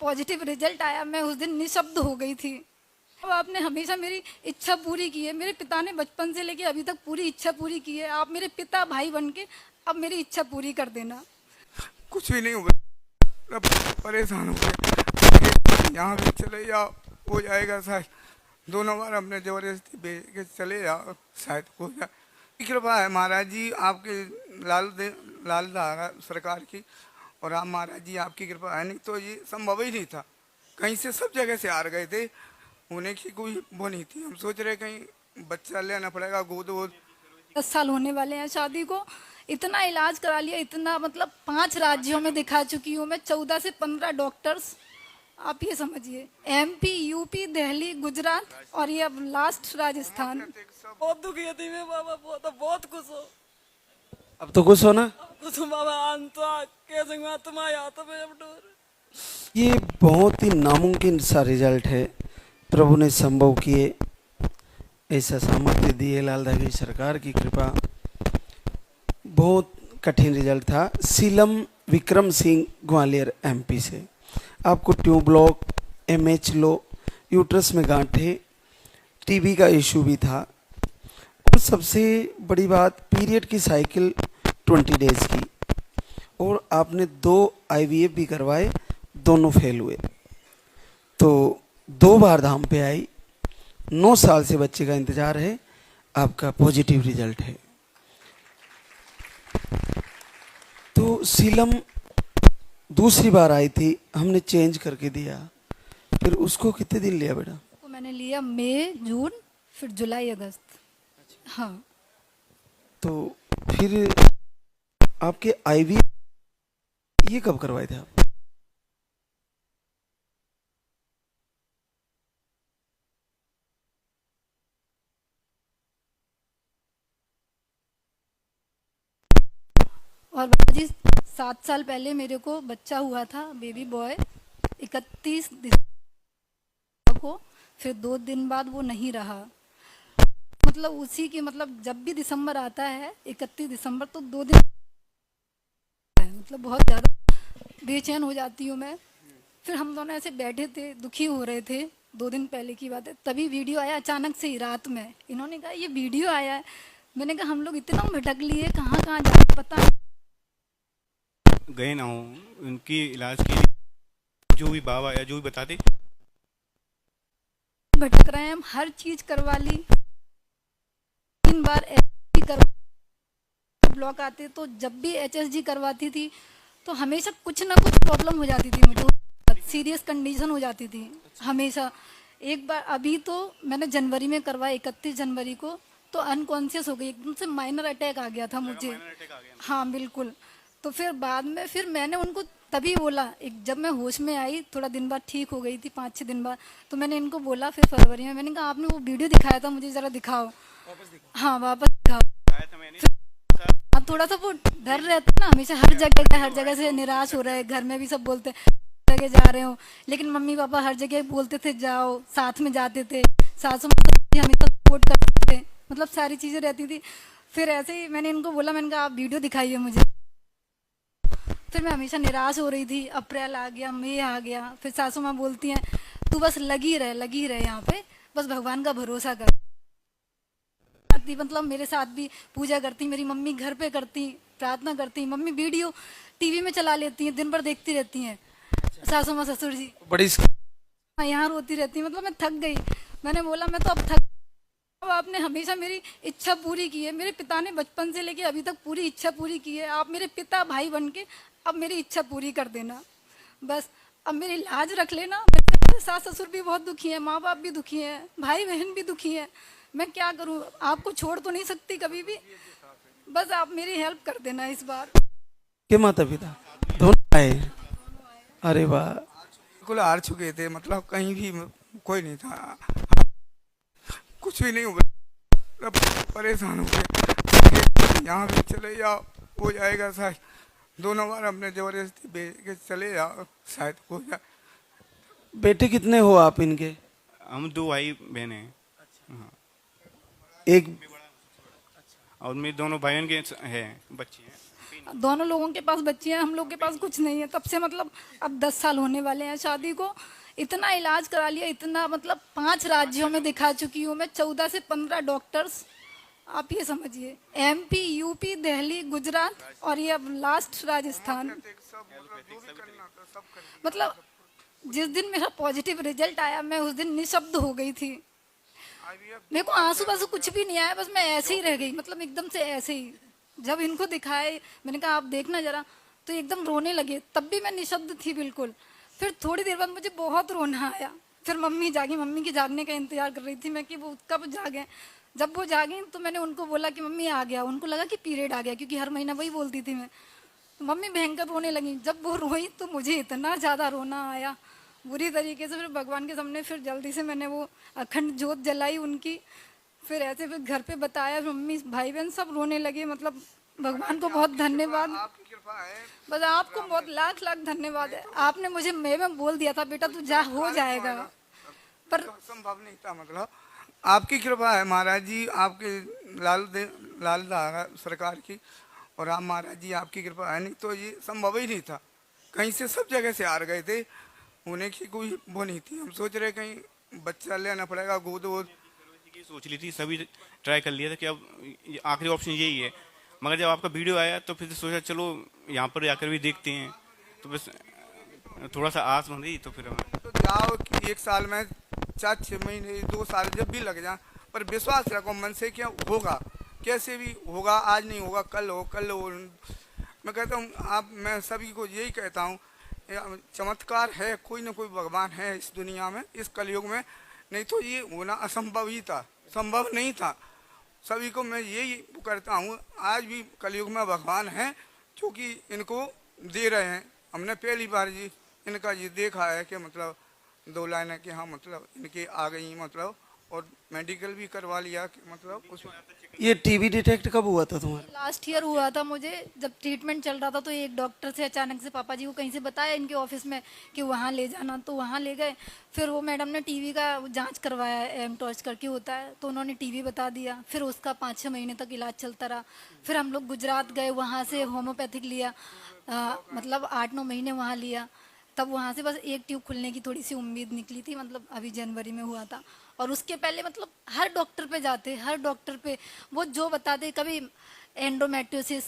Positive result आया, मैं उस दिन निशब्द हो गई थी। अब आपने हमेशा मेरी इच्छा पूरी की है। मेरे पिता ने बचपन से लेके अभी तक पूरी इच्छा पूरी की है। आप मेरे पिता भाई बन के अब मेरी इच्छा पूरी कर देना। कुछ भी नहीं हुआ, अब परेशान हो गए। यहाँ भी चले जाओ, हो जाएगा शायद। 2 बार हमने जबरदस्ती भेज के चले जाओ, शायद हो जाए। कृपा है महाराज जी आपके, लाल धारा सरकार की, और आप महाराज जी आपकी कृपा है, नहीं तो ये संभव ही नहीं था। कहीं से सब जगह से हार गए थे, होने की कोई वो नहीं थी। हम सोच रहे कहीं बच्चा लेना पड़ेगा, गोद वोद। 10 साल होने वाले हैं शादी को। इतना इलाज करा लिया, इतना मतलब 5 राज्यों में दिखा चुकी हूँ मैं, 14 से 15 डॉक्टर्स। आप ये समझिए, MP, UP, दिल्ली, गुजरात और ये अब लास्ट राजस्थान। बहुत दुखी थी मैं बाबा, बहुत खुश हो। अब तो खुश हो ना? खुश हूँ बाबा, अंता कैसे हुआ तुम्हारे हाथ में अब डोर। ये बहुत ही नामुमकिन सा रिजल्ट है, प्रभु ने संभव किए, ऐसा सामर्थ्य दिए, लालदा की सरकार की कृपा। बहुत कठिन रिजल्ट था। सीलम विक्रम सिंह ग्वालियर MP से। आपको ट्यूब ब्लॉक, MH लो, यूट्रस में गांठें, TB का इशू भी था, और सबसे बड़ी बात पीरियड की साइकिल 20 डेज की, और आपने 2 IVF भी करवाए, दोनों फेल हुए। तो 2 बार धाम पे आई, 9 साल से बच्चे का इंतजार है, आपका पॉजिटिव रिजल्ट है। तो सीलम दूसरी बार आई थी, हमने चेंज करके दिया। फिर उसको कितने दिन लिया बेटा? को मैंने लिया मई, जून, फिर जुलाई, अगस्त। हाँ। तो फिर आपके IV ये कब करवाए थे आप? और बाबा जी 7 साल पहले मेरे को बच्चा हुआ था, बेबी बॉय, 31 दिसंबर को। फिर 2 दिन बाद वो नहीं रहा। मतलब उसी की, मतलब जब भी दिसंबर आता है 31 दिसंबर, तो 2 दिन मतलब बहुत ज़्यादा बेचैन हो जाती हूँ मैं। फिर हम दोनों ऐसे बैठे थे, दुखी हो रहे थे, 2 दिन पहले की बात है, तभी वीडियो आया अचानक से ही रात में। इन्होंने कहा ये वीडियो आया है। मैंने कहा हम लोग इतना भटक लिए, कहाँ कहाँ जा पता गए ना हो उनकी इलाज के लिए, जो भी बाबा या जो भी बताते भटक रहे हैं हम। हर चीज करवा ली, 3 बार HSG करवा, ब्लॉक आते तो जब भी HSG करवाती थी तो हमेशा कुछ ना कुछ प्रॉब्लम हो जाती थी मुझे, सीरियस कंडीशन हो जाती थी हमेशा। एक बार अभी तो मैंने जनवरी में करवाया, 31 जनवरी को, तो अनकॉन्शियस हो गई, एकदम से माइनर अटैक आ गया था मुझे। हाँ बिल्कुल। तो फिर बाद में फिर मैंने उनको तभी बोला, एक जब मैं होश में आई, थोड़ा दिन बाद ठीक हो गई थी, 5-6 दिन बाद, तो मैंने इनको बोला फिर फरवरी में, मैंने कहा आपने वो वीडियो दिखाया था मुझे ज़रा दिखाओ। हाँ वापस दिखाओ। हाँ, थोड़ा सा वो डर रहता है ना हमेशा, हर जगह से निराश हो रहे हैं, घर में भी सब बोलते हैं जगह जा रहे हो, लेकिन मम्मी पापा हर जगह बोलते थे जाओ, साथ में जाते थे, सासू माँ हमेशा सपोर्ट करते थे, मतलब सारी चीज़ें रहती थी। फिर ऐसे ही मैंने इनको बोला, मैंने कहा आप वीडियो दिखाइए मुझे। फिर मैं हमेशा निराश हो रही थी। अप्रैल आ गया, मई आ गया, फिर सासू माँ बोलती हैं तू बस लगी रहे यहाँ पे, बस भगवान का भरोसा कर। मतलब मेरे साथ भी पूजा करती, मेरी मम्मी घर पे करती, प्रार्थना करती, मम्मी वीडियो TV में चला लेती हैं, दिन भर देखती रहती हैं, सासू माँ ससुर जी बड़ी यहाँ रोती रहती है। मतलब मैं थक गई। मैंने बोला मैं तो अब थक, अब आपने हमेशा मेरी इच्छा पूरी की है, मेरे पिता ने बचपन से लेके अभी तक पूरी इच्छा पूरी की है, आप मेरे पिता भाई बन के अब मेरी इच्छा पूरी कर देना। बस अब मेरी लाज रख लेना। मेरे सास ससुर भी बहुत दुखी हैं, माँ बाप भी दुखी हैं, भाई बहन भी दुखी हैं। मैं क्या करूँ, आपको छोड़ तो नहीं सकती कभी भी, बस आप मेरी हेल्प कर देना इस बार। के माता पिता दोनों आए? अरे वाह। बिल्कुल हार चुके थे, मतलब कहीं भी कोई नहीं था, कुछ भी नहीं हुआ, अब परेशान हो गए। यहाँ भी चले जाओ, हो जाएगा शायद। 2 बार हमने जबरदस्ती भेज के चले जाओ, शायद हो जाए। बेटे कितने हो आप इनके? हम 2 भाई बहन हैं। हाँ। एक और मेरे दोनों भाइयों के हैं बच्चे हैं। दोनों लोगों के पास बच्चे हैं, हम लोग के पास कुछ नहीं है। तब से मतलब अब 10 साल होने वाले हैं शादी को। इतना इलाज करा लिया, इतना मतलब 5 राज्यों में दिखा चुकी हूँ मैं, 14 से 15 डॉक्टर्स, आप ये समझिए। MP, UP, दिल्ली, गुजरात और ये अब लास्ट राजस्थान। मतलब जिस दिन मेरा पॉजिटिव रिजल्ट आया, मैं उस दिन निशब्द हो गई थी। मेरे को आंसू वांसू कुछ भी नहीं आया, बस मैं ऐसे ही रह गई, मतलब एकदम से ऐसे ही। जब इनको दिखाए, मैंने कहा आप देखना जरा, तो एकदम रोने लगे। तब भी मैं निशब्द थी बिल्कुल। फिर थोड़ी देर बाद मुझे बहुत रोना आया। फिर मम्मी जागी, मम्मी के जागने का इंतजार कर रही थी मैं कि वो कब जागे। जब वो जागी तो मैंने उनको बोला कि मम्मी आ गया। उनको लगा कि पीरियड आ गया, क्योंकि हर महीना वही बोलती थी मैं। तो मम्मी भयंकर रोने लगी। जब वो रोई तो मुझे इतना ज़्यादा रोना आया बुरी तरीके से। फिर भगवान के सामने फिर जल्दी से मैंने वो अखंड जोत जलाई उनकी। फिर ऐसे फिर घर पे बताया, मम्मी भाई बहन सब रोने लगे। मतलब भगवान को बहुत धन्यवाद, आपकी कृपा है। बस आपको बहुत लाख लाख धन्यवाद है। आपने मुझे में बोल दिया था बेटा तू जा, हो जाएगा, पर संभव नहीं था। मतलब आपकी कृपा है महाराज जी, आपके लाल सरकार की, और आप महाराज जी आपकी कृपा है, नहीं तो ये संभव ही नहीं था। कहीं से सब जगह से हार गए थे, होने की कोई वो नहीं थी। हम सोच रहे कहीं बच्चा लेना पड़ेगा, गोद वोद ये सोच ली थी, सभी ट्राई कर लिया था कि अब आखिरी ऑप्शन यही है। मगर जब आपका वीडियो आया तो फिर सोचा चलो यहाँ पर जाकर भी देखते हैं, तो बस थोड़ा सा आस बंधी। तो फिर तो जाओ कि 1 साल में 4-6 महीने 2 साल जब भी लग जाए, पर विश्वास रखो मन से, क्या होगा, कैसे भी होगा, आज नहीं होगा कल हो। मैं कहता हूँ मैं सभी को यही कहता हूँ, चमत्कार है, कोई ना कोई भगवान है इस दुनिया में, इस कलयुग में, नहीं तो ये होना असंभव ही था, संभव नहीं था। सभी को मैं यही करता हूँ, आज भी कलयुग में भगवान है, क्योंकि इनको दे रहे हैं। हमने पहली बार जी इनका ये देखा है कि मतलब 2 लाइनें कि हाँ मतलब इनके आ गई, मतलब और मेडिकल भी करवा लिया कि मतलब उसमें। ये टीबी डिटेक्ट कब हुआ था तुम्हारा? लास्ट ईयर हुआ था मुझे, जब ट्रीटमेंट चल रहा था। तो एक डॉक्टर से अचानक से पापा जी को कहीं से बताया इनके ऑफिस में कि वहाँ ले जाना, तो वहाँ ले गए। फिर वो मैडम ने टीबी का जांच करवाया, एम टॉर्च करके होता है, तो उन्होंने टीबी बता दिया। फिर उसका 5-6 महीने तक इलाज चलता रहा। फिर हम लोग गुजरात गए, वहाँ से होम्योपैथिक लिया, मतलब 8-9 महीने वहाँ लिया। तब वहाँ से बस एक ट्यूब खुलने की थोड़ी सी उम्मीद निकली थी, मतलब अभी जनवरी में हुआ था। और उसके पहले मतलब हर डॉक्टर पे जाते, हर डॉक्टर पे वो जो बताते, कभी एंडोमेट्रियोसिस,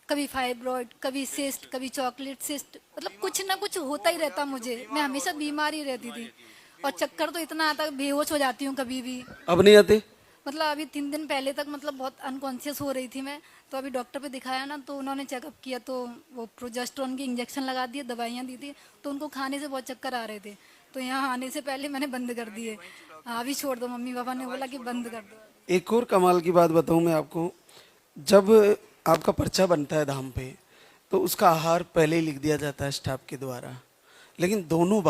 कभी फाइब्रॉइड, कभी सिस्ट, कभी चॉकलेट सिस्ट, मतलब कुछ ना कुछ होता ही रहता मुझे। मैं हमेशा बीमार ही रहती थी, और चक्कर तो इतना आता, बेहोश हो जाती हूँ कभी भी। अब नहीं आते? मतलब अभी 3 दिन पहले तक मतलब बहुत अनकॉन्शियस हो रही थी मैं। तो अभी डॉक्टर पे दिखाया ना, तो उन्होंने चेकअप किया, तो वो प्रोजेस्टेरोन के इंजेक्शन लगा दिए, दवाइयाँ दी थी, तो उनको खाने से बहुत चक्कर आ रहे थे। तो यहाँ आने से पहले मैंने बंद कर दिए। अभी छोड़ दो, मम्मी पापा ने बोला कि बंद कर दो। एक और कमाल की बात बताऊं मैं आपको, जब आपका पर्चा बनता है धाम पे, तो उसका आहार पहले ही लिख दिया जाता है स्टाफ के द्वारा, लेकिन दोनों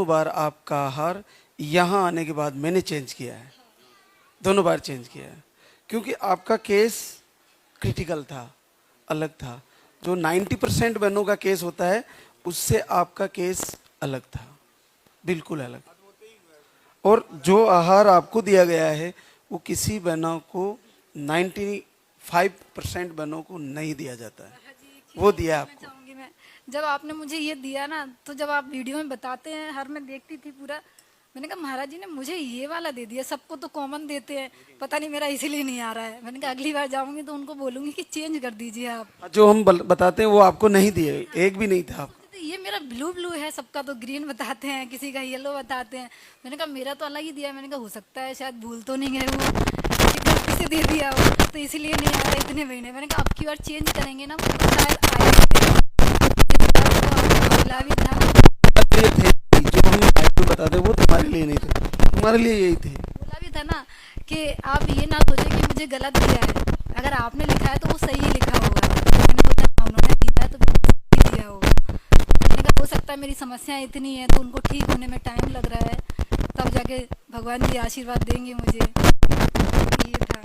बार आपका आहार यहाँ आने के बाद मैंने चेंज किया है, दोनों बार चेंज किया है, क्योंकि आपका केस क्रिटिकल था, अलग था। जो 90% बहनों का केस होता है, उससे आपका केस अलग था, बिल्कुल अलग। और जो आहार आपको दिया गया है, वो किसी बहनों को 95% बहनों को नहीं दिया जाता है, वो दिया आपको। चाहूंगी मैं, जब आपने मुझे ये दिया ना, तो जब आप वीडियो में बताते हैं, हर मैं देखती थी पूरा, मैंने कहा महाराज जी ने मुझे ये वाला दे दिया, सबको तो कॉमन देते हैं, पता नहीं मेरा इसीलिए नहीं आ रहा है। मैंने कहा अगली बार जाऊंगी तो उनको बोलूंगी कि चेंज कर दीजिए आप। जो हम बताते हैं वो आपको नहीं दिए, एक भी नहीं था आपको। तो ये मेरा ब्लू है, सबका तो ग्रीन बताते हैं, किसी का येलो बताते हैं। मैंने कहा मेरा तो अलग ही दिया है। मैंने कहा हो सकता है शायद भूल तो नहीं गए वो, गलती से दे दिया हो, तो इसीलिए नहीं आ रहा इतने महीने। मैंने कहा अब की बार चेंज करेंगे ना, तो शायद आएगा। भी था, ये थे जो हम आपको बताते वो तुम्हारे लिए नहीं थे, तुम्हारे लिए यही थे। बोला भी था ना कि आप ये ना सोचें कि मुझे गलत दिया है, अगर आपने लिखा है तो वो सही लिखा होगा। मैंने सोचा हाँ, उन्होंने दिया है तो सही दिया होगा। मैंने कहा हो सकता है मेरी समस्याएं इतनी है तो उनको ठीक होने में टाइम लग रहा है, तब जाके भगवान जी आशीर्वाद देंगे मुझे। ये था।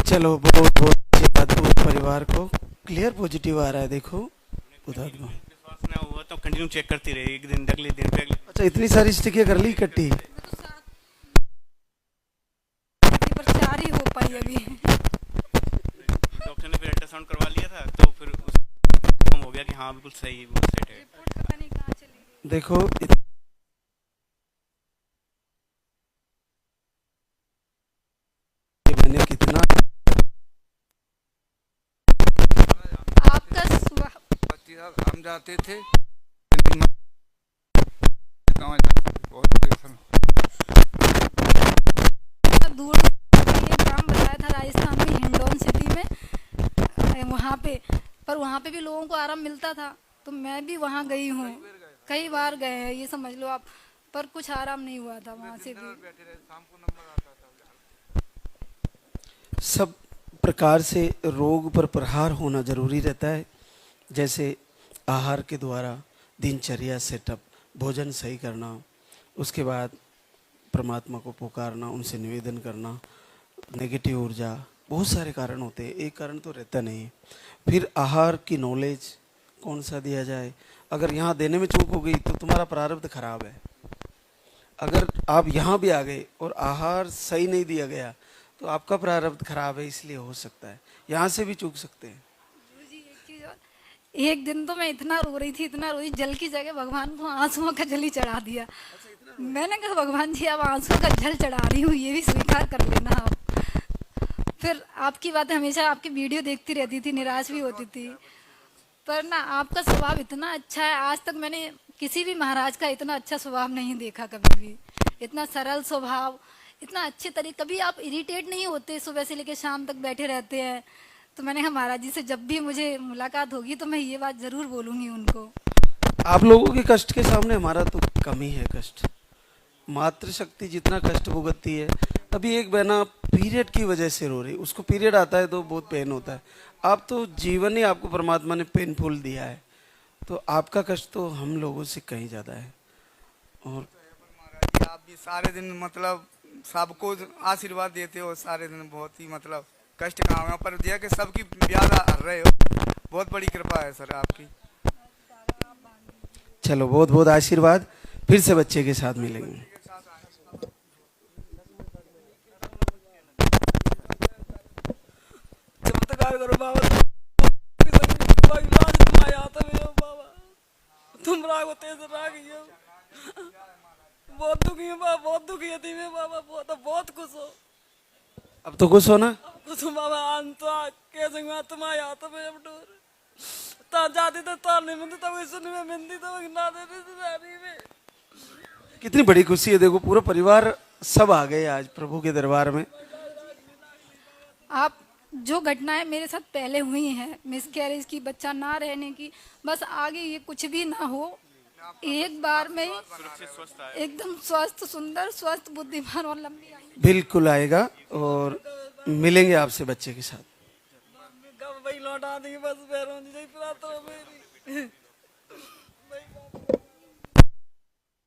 चलो बहुत बहुत अच्छी बात, पूरे परिवार को क्लियर पॉजिटिव आ रहा है। देखो बता दो, विश्वास ना हुआ तो कंटिन्यू चेक करती रही, एक दिन अगले दिन पे अगले। अच्छा इतनी सारी स्टिकें कर ली इकट्ठी? पर 4 ही हो पाई अभी। डॉक्टर ने फिर अल्ट्रासाउंड अल्ट्रासाउंड करवा लिया था, तो फिर कम हो गया कि हाँ बिल्कुल सही, बिल्कुल सेट है। रिपोर्ट पता नहीं कहाँ चली गई। देखो मैंने कितना आपका स्वभाव हम जाते थे गाँव जाते थे, बहुत परेशान। दूर ये काम बताया था राजस्थान में हिंडौन सिटी में, वहाँ पे, पर वहाँ पे भी लोगों को आराम मिलता था, तो मैं भी वहाँ गई हूँ, कई बार गए हैं ये समझ लो आप, पर कुछ आराम नहीं हुआ था वहाँ से भी। सब प्रकार से रोग पर प्रहार होना जरूरी रहता है, जैसे आहार के द्वारा दिनचर्या सेटअप, भोजन सही करना, उसके बाद परमात्मा को पुकारना, उनसे निवेदन करना, नेगेटिव ऊर्जा, बहुत सारे कारण होते हैं, एक कारण तो रहता नहीं है। फिर आहार की नॉलेज कौन सा दिया जाए, अगर यहाँ देने में चूक हो गई तो तुम्हारा प्रारब्ध खराब है। अगर आप यहाँ भी आ गए और आहार सही नहीं दिया गया तो आपका प्रारब्ध खराब है, इसलिए हो सकता है यहाँ से भी चूक सकते हैं। जी एक चीज और, एक दिन तो मैं इतना रो रही थी, इतना रोई, जल की जगह भगवान को आंसुओं का जल ही चढ़ा दिया। मैंने कहा भगवान जी अब आंसुओं का जल चढ़ा रही हूँ, ये भी स्वीकार कर लेना आप। फिर आपकी बातें हमेशा आपकी वीडियो देखती रहती थी, निराश भी होती थी, पर ना आपका स्वभाव इतना अच्छा है, आज तक मैंने किसी भी महाराज का इतना अच्छा स्वभाव नहीं देखा कभी भी। इतना सरल स्वभाव, इतना अच्छे तरीके, कभी आप इरिटेट नहीं होते, सुबह से लेकर शाम तक बैठे रहते हैं। तो मैंने कहा महाराज जी से जब भी मुझे मुलाकात होगी तो मैं ये बात जरूर बोलूंगी उनको। आप लोगों के कष्ट के सामने हमारा तो कम ही है कष्ट। मातृशक्ति जितना कष्ट भुगतती है, अभी एक बहना पीरियड की वजह से रो रही, उसको पीरियड आता है तो बहुत पेन होता है। आप तो जीवन ही आपको परमात्मा ने पेनफुल दिया है, तो आपका कष्ट तो हम लोगों से कहीं ज़्यादा है। और आप भी सारे दिन मतलब सबको आशीर्वाद देते हो, सारे दिन बहुत ही मतलब कष्ट काम है, पर दिया कि सबकी ब्याज हर रहे हो, बहुत बड़ी कृपा है सर आपकी। चलो बहुत बहुत आशीर्वाद, फिर से बच्चे के साथ मिलेंगे। चमत्कार करो बाबा, इलाज तुम्हारे हाथ में है बाबा, तुम रागो तेज रागी हो, बहुत दुखी है बाबा, बहुत दुखी है थी मैं बाबा, बहुत खुश हो। अब तो खुश हो ना? खुश हूँ बाबा, अंत कैसे हुआ तुम्हारे हाथ में अब डोर, ता जाती तो तार नहीं मिलती, तब सुन में मिलती तो ना देती में। कितनी बड़ी खुशी है, देखो पूरा परिवार सब आ गए आज प्रभु के दरबार में। आप जो घटनाएं मेरे साथ पहले हुई हैं, मिसकैरेज की, बच्चा ना रहने की, बस आगे ये कुछ भी ना हो, एक बार में एकदम स्वस्थ, सुंदर, स्वस्थ, बुद्धिमान और लंबी आयु बिल्कुल आएगा और मिलेंगे आपसे बच्चे के साथ। कब भाई लौटा देंगे बस पैरों जी, प्रार्थना मेरी।